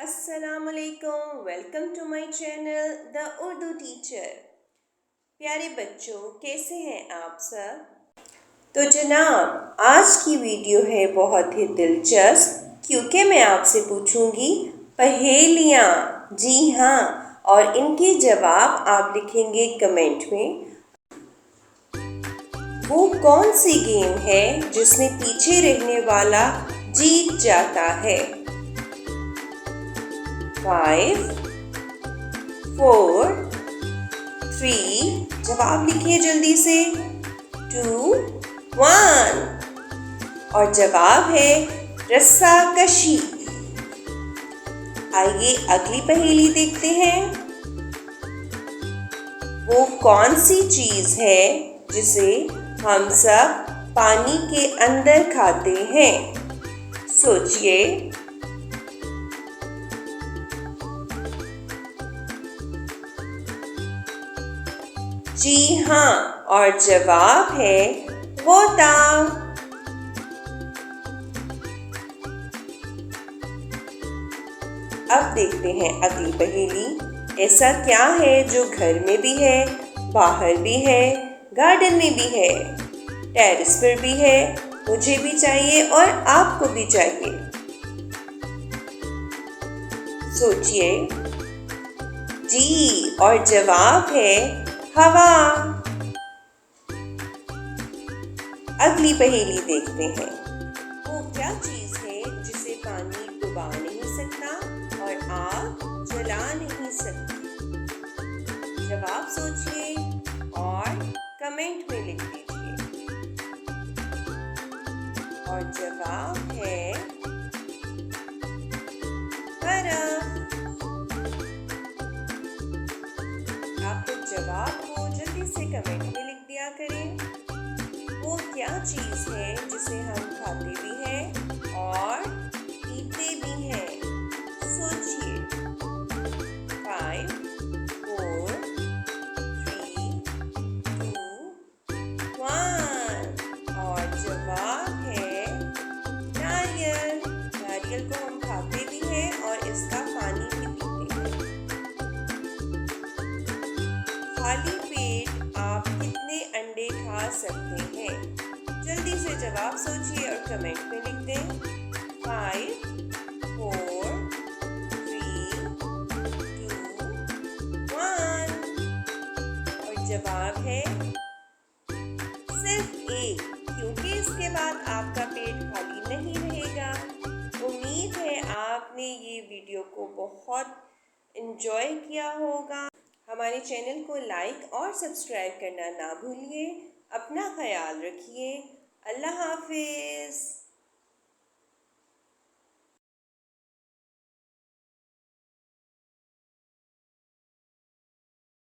अस्सलामुअलैकुम, welcome to my channel the Urdu teacher. प्यारे बच्चों, कैसे हैं आप सब? तो जनाब, आज की वीडियो है बहुत ही दिलचस्प, क्योंकि मैं आपसे पूछूंगी पहेलियाँ। जी हाँ, और इनके जवाब आप लिखेंगे कमेंट में। वो कौन सी गेम है जिसमें पीछे रहने वाला जीत जाता है? 5, 4, 3, जवाब लिखिए जल्दी से। 2, 1, और जवाब है रस्साकशी। आइए अगली पहेली देखते हैं। वो कौन सी चीज है जिसे हम सब पानी के अंदर खाते हैं? सोचिए। जी हाँ, और जवाब है गोता। अब देखते हैं अगली पहेली। ऐसा क्या है जो घर में भी है, बाहर भी है, गार्डन में भी है, टेरेस पर भी है, मुझे भी चाहिए और आपको भी चाहिए? सोचिए। जी, और जवाब है हवा। अगली पहेली देखते हैं। वो क्या चीज है जिसे पानी डुबा नहीं सकता और आग जला नहीं सकती? जवाब सोचिए और कमेंट में लिख दीजिए। और जवाब है बर्फ। आप तो जवाब को जल्दी से कमेंट में लिख दिया करें। वो क्या चीज है जिसे हम खाते भी हैं और पीते भी हैं? सोचिए। 5, 4, 3, 2, 1, और जवाब है नारियल। नारियल को हम खाते भी हैं और इसका पानी भी पीते हैं। खाली पेट आप कितने अंडे खा सकते हैं? जल्दी से जवाब सोचिए और कमेंट में लिख दें। 5, 4, 3, 2, 1, और जवाब है सिर्फ एक, क्योंकि इसके बाद आपका पेट खाली नहीं रहेगा। उम्मीद है आपने ये वीडियो को बहुत एंजॉय किया होगा। हमारे चैनल को लाइक और सब्सक्राइब करना ना भूलिए। अपना ख्याल रखिए। अल्लाह हाफिज़।